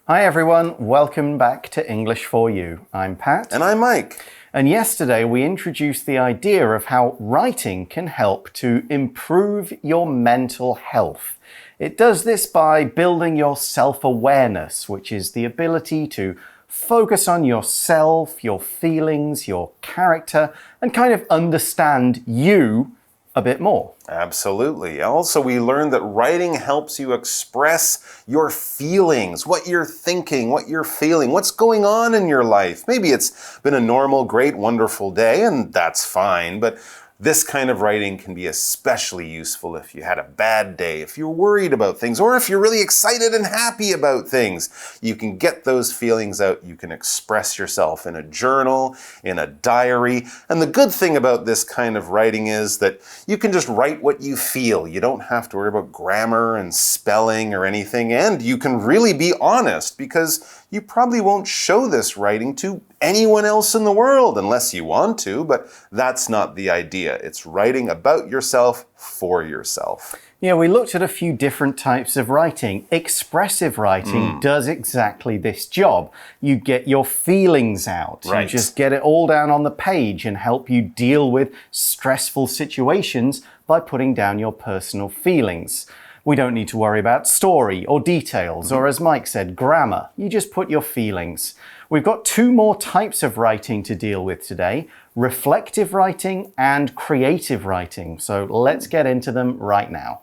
Hi everyone, welcome back to English for You. I'm Pat. And I'm Mike. And yesterday we introduced the idea of how writing can help to improve your mental health. It does this by building your self-awareness, which is the ability to focus on yourself, your feelings, your character, and kind of understand you a bit more. Absolutely. Also, we learned that writing helps you express your feelings, what you're thinking, what you're feeling, what's going on in your life. Maybe it's been a normal, great, wonderful day, and that's fine, but this kind of writing can be especially useful if you had a bad day, if you're worried about things, or if you're really excited and happy about things. You can get those feelings out. You can express yourself in a journal, in a diary. And the good thing about this kind of writing is that you can just write what you feel. You don't have to worry about grammar and spelling or anything. And you can really be honest because you probably won't show this writing to anyone else in the world unless you want to, but that's not the idea. It's writing about yourself for yourself. Yeah, we looked at a few different types of writing. Expressive writing does exactly this job. You get your feelings out. Right. You just get it all down on the page and help you deal with stressful situations by putting down your personal feelings. We don't need to worry about story or details, or as Mike said, grammar. You just put your feelings. We've got two more types of writing to deal with today, reflective writing and creative writing. So let's get into them right now.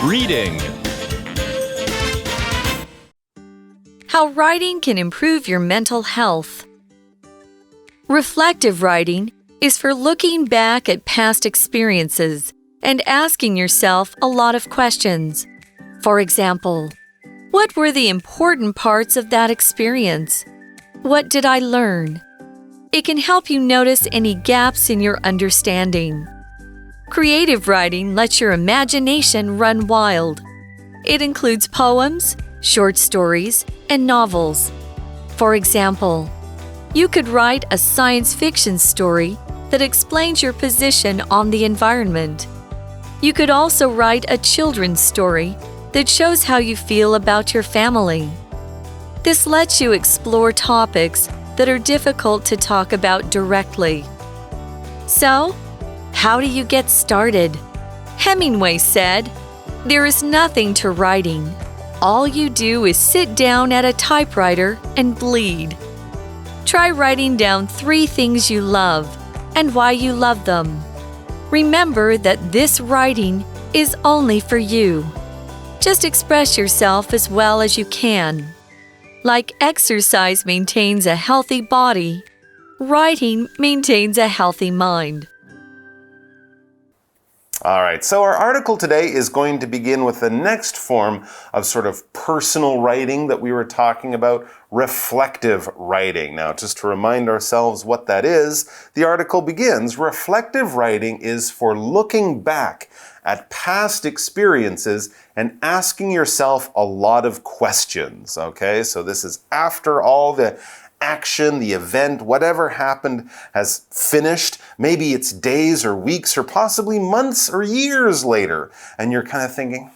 Reading. How writing can improve your mental health. Reflective writing is for looking back at past experiences and asking yourself a lot of questions. For example, what were the important parts of that experience? What did I learn? It can help you notice any gaps in your understanding. Creative writing lets your imagination run wild. It includes poems, short stories, and novels. For example, you could write a science fiction story that explains your position on the environment. You could also write a children's story that shows how you feel about your family. This lets you explore topics that are difficult to talk about directly. So, how do you get started? Hemingway said, "There is nothing to writing. All you do is sit down at a typewriter and bleed." Try writing down 3 things you love and why you love them. Remember that this writing is only for you. Just express yourself as well as you can. Like exercise maintains a healthy body, writing maintains a healthy mind. All right, so our article today is going to begin with the next form of sort of personal writing that we were talking about, reflective writing. Now, just to remind ourselves what that is, the article begins, reflective writing is for looking back at past experiences and asking yourself a lot of questions, okay? So this is after all the action, the event, whatever happened has finished. Maybe it's days or weeks or possibly months or years later. And you're kind of thinking,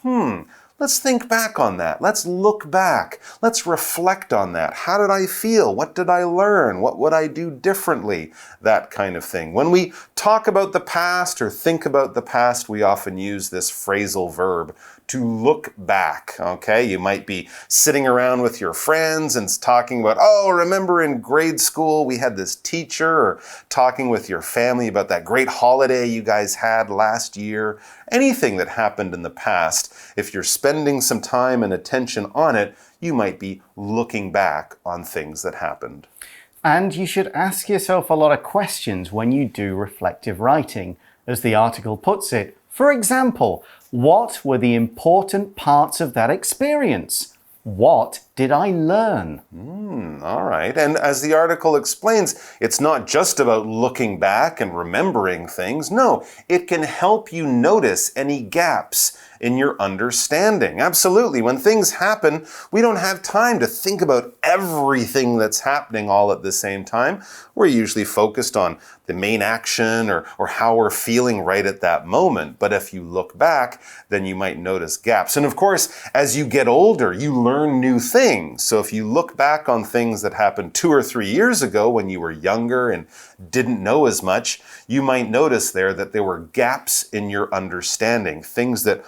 let's think back on that. Let's look back. Let's reflect on that. How did I feel? What did I learn? What would I do differently? That kind of thing. When we talk about the past or think about the past, we often use this phrasal verb, to look back, okay? You might be sitting around with your friends and talking about, oh, remember in grade school we had this teacher, or talking with your family about that great holiday you guys had last year. Anything that happened in the past, if you're spending some time and attention on it, you might be looking back on things that happened. And you should ask yourself a lot of questions when you do reflective writing. As the article puts it, for example, what were the important parts of that experience? What did I learn? All right. And as the article explains, it's not just about looking back and remembering things. No, it can help you notice any gaps in your understanding. Absolutely. When things happen, we don't have time to think about everything that's happening all at the same time. We're usually focused on the main action or how we're feeling right at that moment. But if you look back, then you might notice gaps. And of course, as you get older, you learn new things. So if you look back on things that happened 2 or 3 years ago when you were younger and didn't know as much, you might notice there that there were gaps in your understanding. Things that,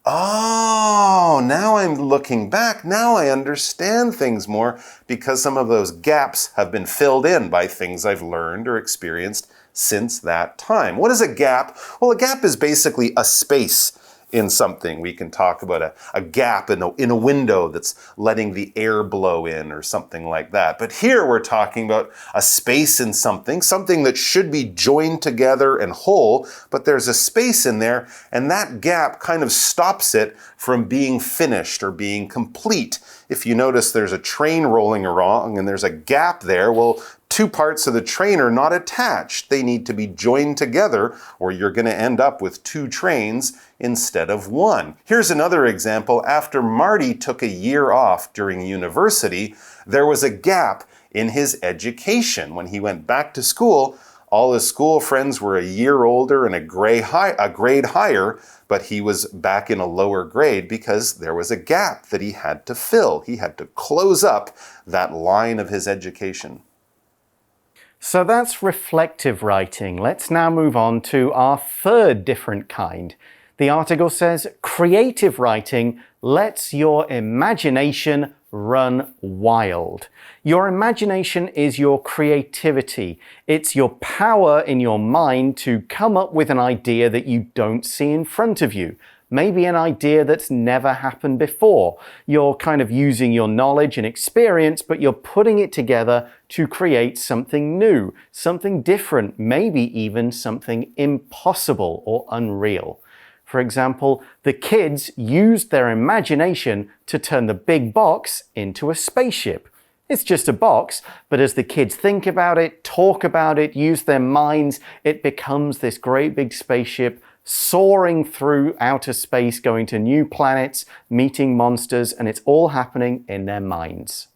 oh, now I'm looking back. Now I understand things more because some of those gaps have been filled in by things I've learned or experienced since that time. What is a gap? Well, a gap is basically a space in something. We can talk about a gap in a window that's letting the air blow in or something like that. But here we're talking about a space in something that should be joined together and whole, but there's a space in there, and that gap kind of stops it from being finished or being complete. If you notice there's a train rolling along and there's a gap there, well, 2 parts of the train are not attached. They need to be joined together or you're going to end up with 2 trains instead of 1. Here's another example. After Marty took a year off during university, there was a gap in his education. When he went back to school, all his school friends were a year older and a grade higher, but he was back in a lower grade because there was a gap that he had to fill. He had to close up that line of his education. So that's reflective writing. Let's now move on to our third different kind. The article says, creative writing lets your imagination run wild. Your imagination is your creativity. It's your power in your mind to come up with an idea that you don't see in front of you. Maybe an idea that's never happened before. You're kind of using your knowledge and experience, but you're putting it together to create something new, something different, maybe even something impossible or unreal. For example, the kids used their imagination to turn the big box into a spaceship. It's just a box, but as the kids think about it, talk about it, use their minds, it becomes this great big spaceship soaring through outer space, going to new planets, meeting monsters, and it's all happening in their minds.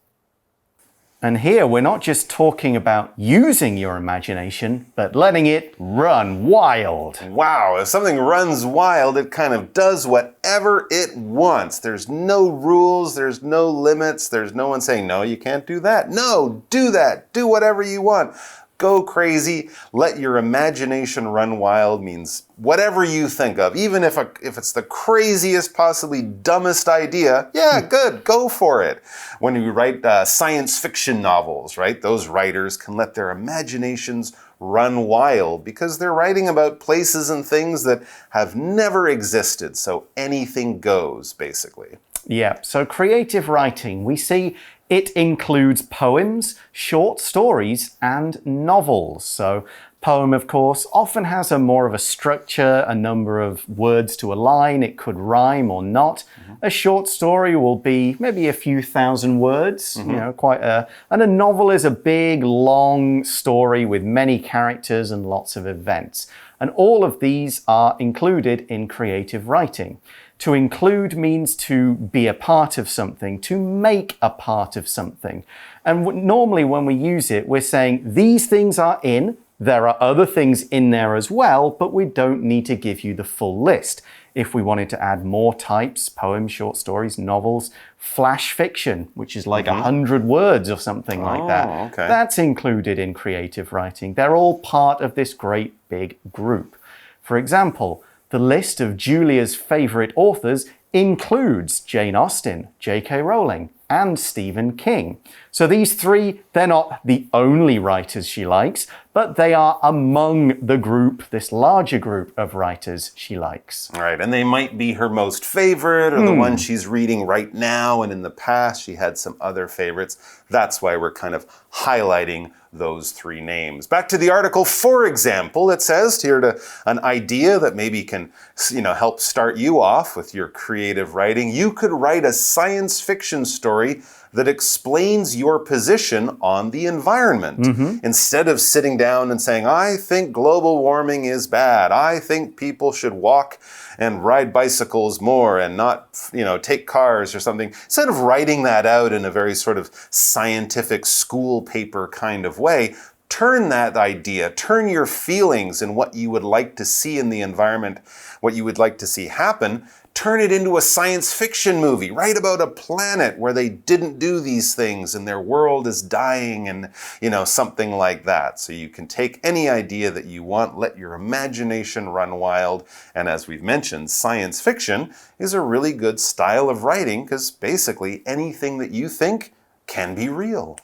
And here we're not just talking about using your imagination, but letting it run wild. Wow, if something runs wild, it kind of does whatever it wants. There's no rules, there's no limits, there's no one saying, no, you can't do that. No, do that, do whatever you want. Go crazy, let your imagination run wild means whatever you think of. Even if it's the craziest, possibly dumbest idea, yeah, good, go for it. When you write science fiction novels, right, those writers can let their imaginations run wild because they're writing about places and things that have never existed. So anything goes, basically. Yeah, so creative writing, we see it includes poems, short stories, and novels. So poem, of course, often has more of a structure, a number of words to a line. It could rhyme or not. A short story will be maybe a few thousand words, and a novel is a big, long story with many characters and lots of events. And all of these are included in creative writing. To include means to be a part of something, to make a part of something. And normally when we use it, we're saying these things are in, there are other things in there as well, but we don't need to give you the full list. If we wanted to add more types, poems, short stories, novels, flash fiction, which is like 100 words or something like that, okay. That's included in creative writing. They're all part of this great big group. For example, the list of Julia's favorite authors includes Jane Austen, J.K. Rowling, and Stephen King. So these three, they're not the only writers she likes, but they are among the group, this larger group of writers she likes. Right, and they might be her most favorite or the one she's reading right now, and in the past she had some other favorites. That's why we're kind of highlighting those three names. Back to the article, for example, it says here an idea that maybe can, help start you off with your creative writing. You could write a science fiction story story that explains your position on the environment. Instead of sitting down and saying, I think global warming is bad. I think people should walk and ride bicycles more and not, take cars or something. Instead of writing that out in a very sort of scientific school paper kind of way, turn that idea, turn your feelings and what you would like to see in the environment, what you would like to see happen, turn it into a science fiction movie. Write about a planet where they didn't do these things and their world is dying and, something like that. So you can take any idea that you want, let your imagination run wild. And as we've mentioned, science fiction is a really good style of writing because basically anything that you think can be real.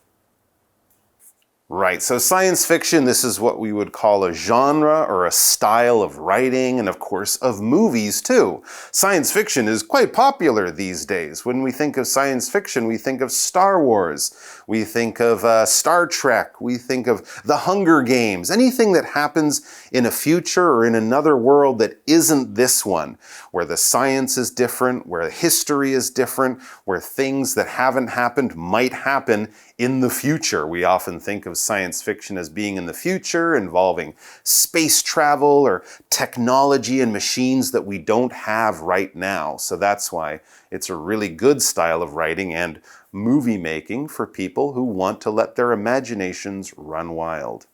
Right, so science fiction, this is what we would call a genre or a style of writing and of course of movies too. Science fiction is quite popular these days. When we think of science fiction, we think of Star Wars, we think of Star Trek, we think of The Hunger Games, anything that happens in a future or in another world that isn't this one, where the science is different, where the history is different, where things that haven't happened might happen in the future. We often think of science fiction as being in the future, involving space travel or technology and machines that we don't have right now. So that's why it's a really good style of writing and movie making for people who want to let their imaginations run wild.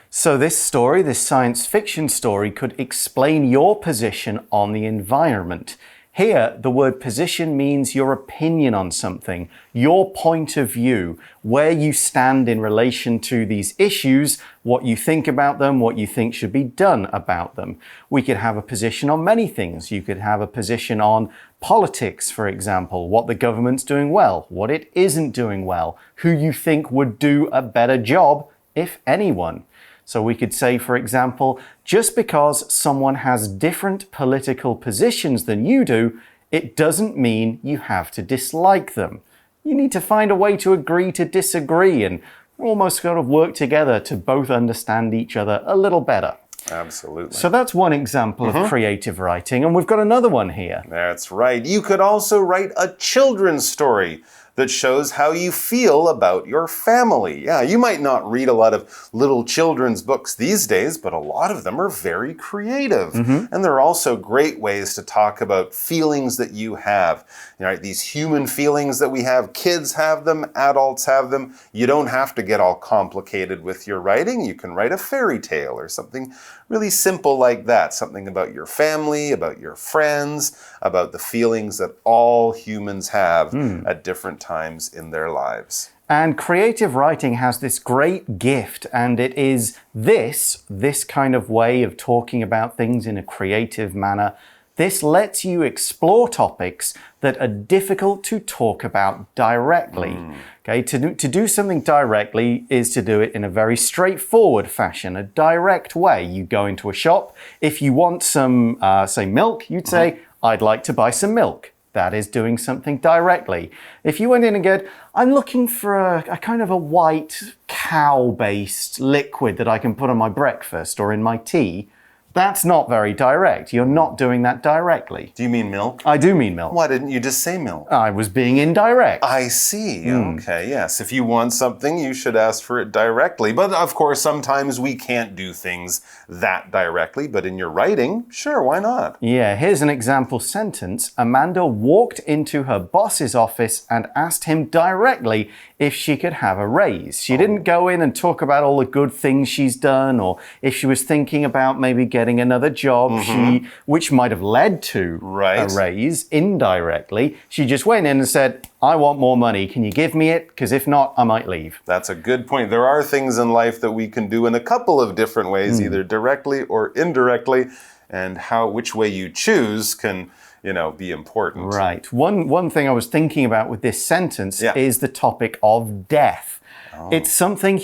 So this story, this science fiction story, could explain your position on the environment. Here, the word position means your opinion on something, your point of view, where you stand in relation to these issues, what you think about them, what you think should be done about them. We could have a position on many things. You could have a position on politics, for example, what the government's doing well, what it isn't doing well, who you think would do a better job, if anyone. So we could say, for example, just because someone has different political positions than you do, it doesn't mean you have to dislike them. You need to find a way to agree to disagree and almost sort of work together to both understand each other a little better. Absolutely. So that's one example of creative writing, and we've got another one here. That's right. You could also write a children's story that shows how you feel about your family. Yeah, you might not read a lot of little children's books these days, but a lot of them are very creative. And there are also great ways to talk about feelings that you have. Right? These human feelings that we have, kids have them, adults have them. You don't have to get all complicated with your writing. You can write a fairy tale or something really simple like that. Something about your family, about your friends, about the feelings that all humans have at different times in their lives. And creative writing has this great gift, and it is this kind of way of talking about things in a creative manner. This lets you explore topics that are difficult to talk about directly. Okay, to do something directly is to do it in a very straightforward fashion, a direct way. You go into a shop. If you want some, say, milk, you'd say, I'd like to buy some milk. That is doing something directly. If you went in and go, I'm looking for a kind of a white cow-based liquid that I can put on my breakfast or in my tea, that's not very direct. You're not doing that directly. Do you mean milk? I do mean milk. Why didn't you just say milk? I was being indirect. I see. Okay, yes. If you want something, you should ask for it directly. But of course, sometimes we can't do things that directly. But in your writing, sure, why not? Yeah, here's an example sentence. Amanda walked into her boss's office and asked him directly if she could have a raise. She didn't go in and talk about all the good things she's done, or if she was thinking about maybe getting another job, which might have led to a raise indirectly. She just went in and said, I want more money. Can you give me it? Because if not, I might leave. That's a good point. There are things in life that we can do in a couple of different ways, either directly or indirectly, and which way you choose can be important. Right. One thing I was thinking about with this sentence is the topic of death. It's something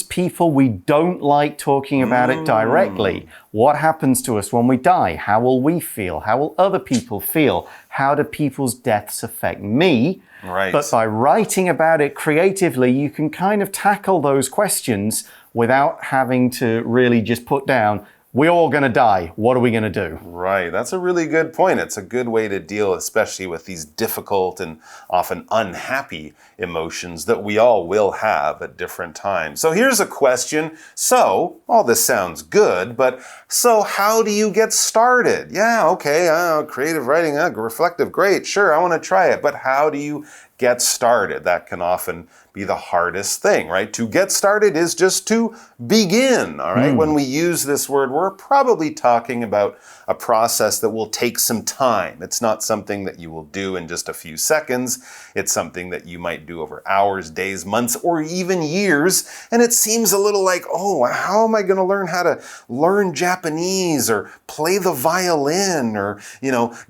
people, we don't like talking about it directly. What happens to us when we die? How will we feel? How will other people feel? How do people's deaths affect me? Right. But by writing about it creatively, you can kind of tackle those questions without having to really just put down, we're all going to die. What are we going to do? Right. That's a really good point. It's a good way to deal, especially with these difficult and often unhappy emotions that we all will have at different times. So here's a question. So, all this sounds good, but so how do you get started? Yeah, okay, creative writing, reflective, great, sure, I want to try it. But how do you get started? That can often be the hardest thing, right? To get started is just to begin, all right? When we use this word, we're probably talking about a process that will take some time. It's not something that you will do in just a few seconds. It's something that you might do over hours, days, months, or even years. And it seems a little like, oh, how am I going to learn how to learn Japanese or play the violin or,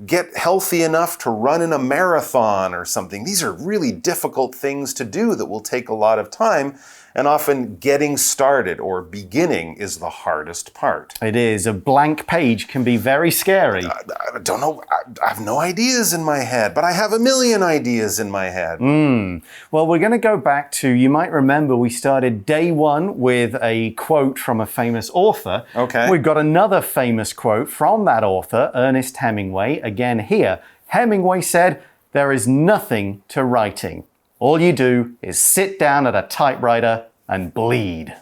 get healthy enough to run in a marathon or something? These are really difficult things to do that will take a lot of time. And often getting started or beginning is the hardest part. It is. A blank page can be very scary. I don't know. I have no ideas in my head, but I have a million ideas in my head. Well, we're going to go back to, you might remember we started day one with a quote from a famous author. Okay. We've got another famous quote from that author, Ernest Hemingway. Again here, Hemingway said, "There is nothing to writing. All you do is sit down at a typewriter and bleed."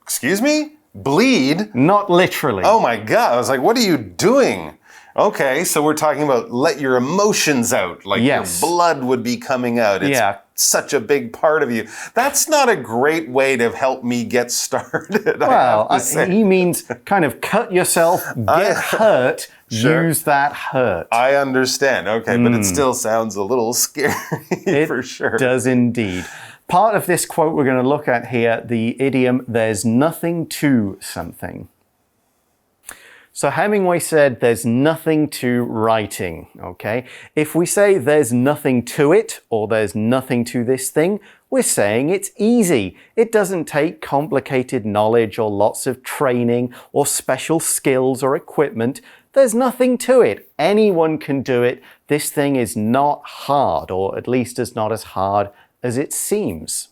Excuse me? Bleed? Not literally. Oh my God. I was like, what are you doing? Okay, so we're talking about let your emotions out, like Yes. your blood would be coming out. It's such a big part of you. That's not a great way to help me get started. Well, he means kind of cut yourself, get hurt, Sure. use that hurt. I understand. Okay, but it still sounds a little scary for sure. It does indeed. Part of this quote we're going to look at here, the idiom, "there's nothing to something." So Hemingway said there's nothing to writing, okay? If we say there's nothing to it or there's nothing to this thing, we're saying it's easy. It doesn't take complicated knowledge or lots of training or special skills or equipment. There's nothing to it. Anyone can do it. This thing is not hard, or at least is not as hard as it seems.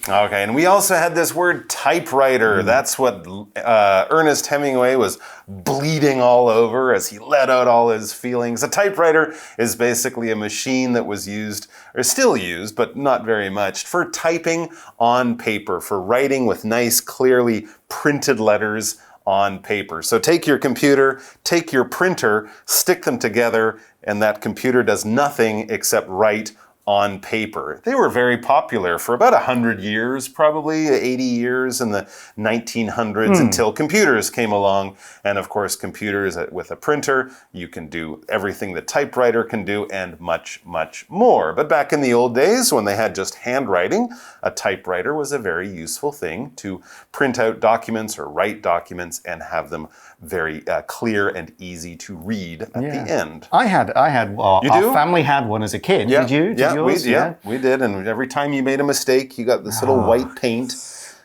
Okay, and we also had this word typewriter. That's what Ernest Hemingway was bleeding all over as he let out all his feelings. A typewriter is basically a machine that was used, or still used, but not very much, for typing on paper, for writing with nice, clearly printed letters on paper. So take your computer, take your printer, stick them together, and that computer does nothing except write on paper. They were very popular for about 100 years, probably 80 years in the 1900s until computers came along. And of course, computers with a printer, you can do everything the typewriter can do and much, much more. But back in the old days when they had just handwriting, a typewriter was a very useful thing to print out documents or write documents and have them very clear and easy to read at the end. I had our family had one as a kid. Yeah. Did you? Did yours? We did. And every time you made a mistake, you got this little white paint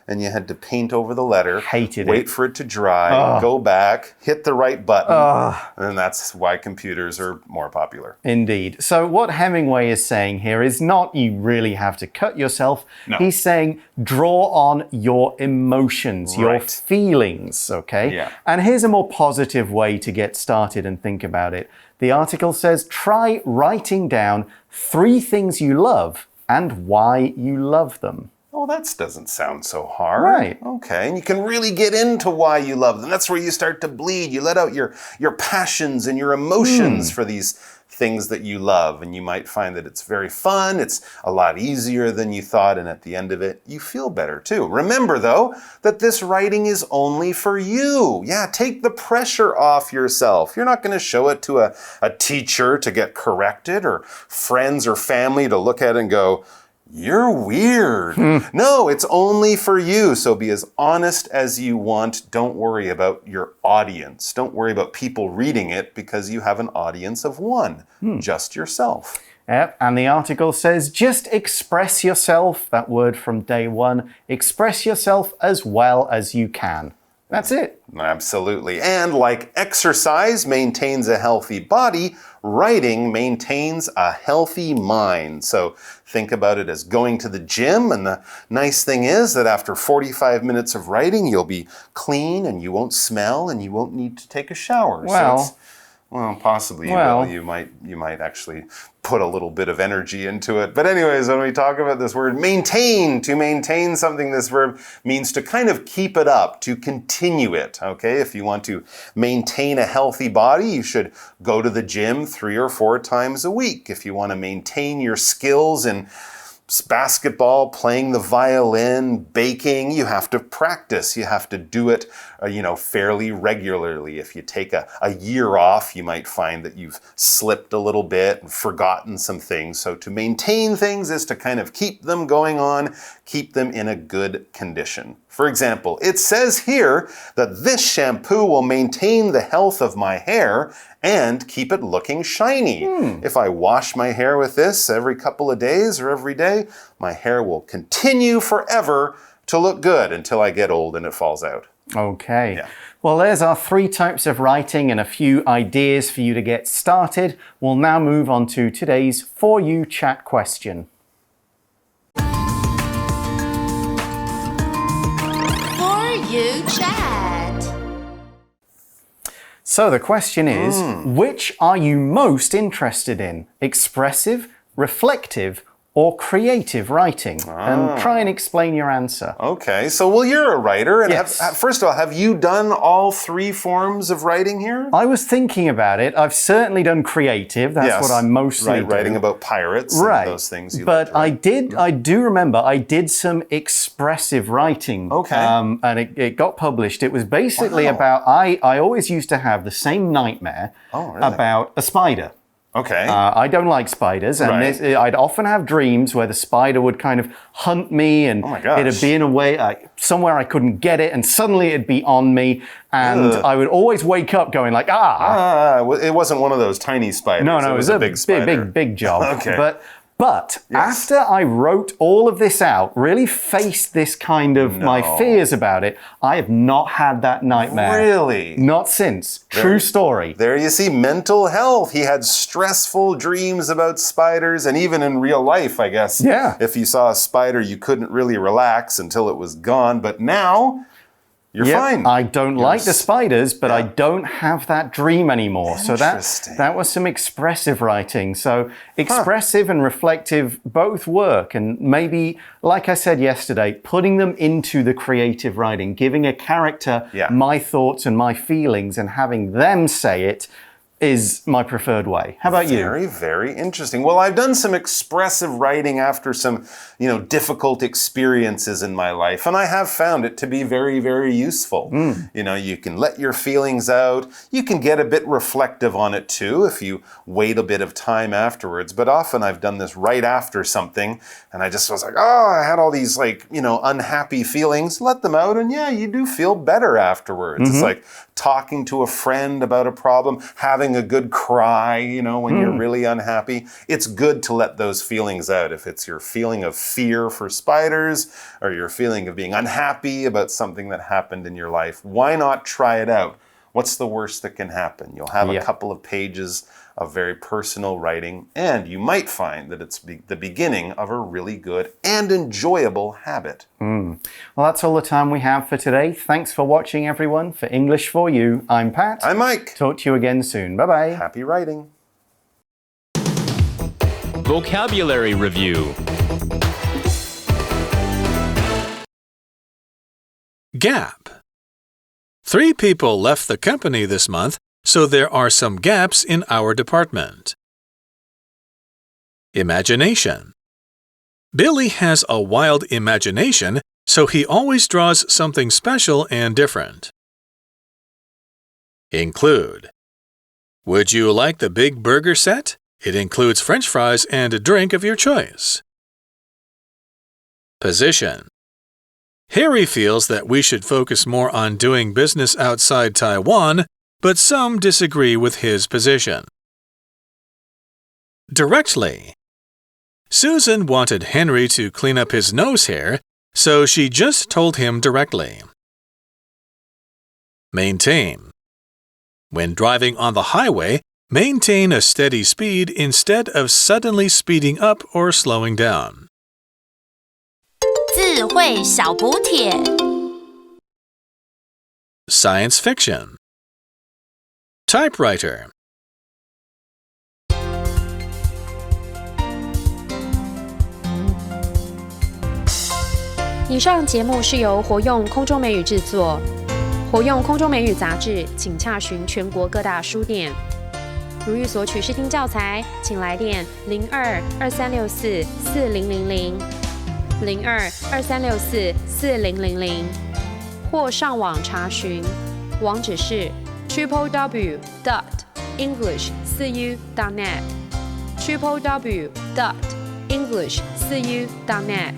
and you had to paint over the letter. Hated wait for it to dry, go back, hit the right button. And that's why computers are more popular. Indeed. So what Hemingway is saying here is not you really have to cut yourself. No. He's saying draw on your emotions, your feelings, okay? Yeah. And here's a more positive way to get started and think about it. The article says, try writing down 3 things you love and why you love them. Oh, that doesn't sound so hard. Right. Okay, and you can really get into why you love them. That's where you start to bleed. You let out your passions and your emotions for these things that you love, and you might find that it's very fun, it's a lot easier than you thought, and at the end of it, you feel better too. Remember, though, that this writing is only for you. Yeah, take the pressure off yourself. You're not going to show it to a teacher to get corrected, or friends or family to look at it and go, "You're weird." No, it's only for you. So be as honest as you want. Don't worry about your audience. Don't worry about people reading it because you have an audience of 1, just yourself. Yep, and the article says just express yourself, that word from day 1, express yourself as well as you can. That's it. Absolutely. And like exercise maintains a healthy body, writing maintains a healthy mind. So think about it as going to the gym. And the nice thing is that after 45 minutes of writing, you'll be clean and you won't smell and you won't need to take a shower. Well, possibly you will. You might actually put a little bit of energy into it. But anyways, when we talk about this word maintain, to maintain something, this verb means to kind of keep it up, to continue it, okay? If you want to maintain a healthy body, you should go to the gym 3 or 4 times a week. If you want to maintain your skills in basketball, playing the violin, baking, you have to practice. You have to do it, fairly regularly. If you take a year off, you might find that you've slipped a little bit and forgotten some things. So to maintain things is to kind of keep them going on, keep them in a good condition. For example, it says here that this shampoo will maintain the health of my hair and keep it looking shiny. If I wash my hair with this every couple of days or every day, my hair will continue forever to look good until I get old and it falls out. Okay. Yeah. Well, there's our 3 types of writing and a few ideas for you to get started. We'll now move on to today's For You chat question. You chat. So the question is, which are you most interested in? Expressive, reflective, or creative writing? And try and explain your answer. Okay, so you're a writer. And yes. First of all, have you done all 3 forms of writing here? I was thinking about it. I've certainly done creative. That's what I mostly do. Writing about pirates and those things. But I do remember I did some expressive writing. Okay. And it got published. It was basically about, I always used to have the same nightmare about a spider. Okay. I don't like spiders, and I'd often have dreams where the spider would kind of hunt me, and it'd be in a way somewhere I couldn't get it, and suddenly it'd be on me, and I would always wake up going like, it wasn't one of those tiny spiders. No, it was a big spider. big job. Okay. But after I wrote all of this out, really faced this kind of my fears about it, I have not had that nightmare. Really? Not since. True story. There you see, mental health. He had stressful dreams about spiders, and even in real life, I guess. Yeah. If you saw a spider, you couldn't really relax until it was gone. But now, you're fine. I don't like the spiders, but I don't have that dream anymore. So that was some expressive writing. So expressive and reflective both work. And maybe, like I said yesterday, putting them into the creative writing, giving a character my thoughts and my feelings and having them say it is my preferred way. How about you? Very, very interesting. Well, I've done some expressive writing after some, difficult experiences in my life, and I have found it to be very, very useful. You can let your feelings out. You can get a bit reflective on it too if you wait a bit of time afterwards. But often I've done this right after something, and I just was like, I had all these unhappy feelings. Let them out, and you do feel better afterwards. It's like talking to a friend about a problem, having a good cry, when you're really unhappy. It's good to let those feelings out. If it's your feeling of fear for spiders or your feeling of being unhappy about something that happened in your life, why not try it out? What's the worst that can happen? You'll have a couple of pages of very personal writing, and you might find that it's the beginning of a really good and enjoyable habit. Well, that's all the time we have for today. Thanks for watching, everyone. For English for You, I'm Pat. I'm Mike. Talk to you again soon. Bye-bye. Happy writing. Vocabulary Review. Gap. 3 people left the company this month, so there are some gaps in our department. Imagination. Billy has a wild imagination, so he always draws something special and different. Include. Would you like the big burger set? It includes French fries and a drink of your choice. Position. Harry feels that we should focus more on doing business outside Taiwan, but some disagree with his position. Directly. Susan wanted Henry to clean up his nose hair, so she just told him directly. Maintain. When driving on the highway, maintain a steady speed instead of suddenly speeding up or slowing down. 智慧小补帖 Science fiction. Typewriter. 以上节目是由活用空中美语制作，活用空中美语杂志，请洽询全国各大书店。如欲索取试听教材，请来电02-2364-4000 02-2364-4000，或上网查询，网址是 www.english4u.net www.english4u.net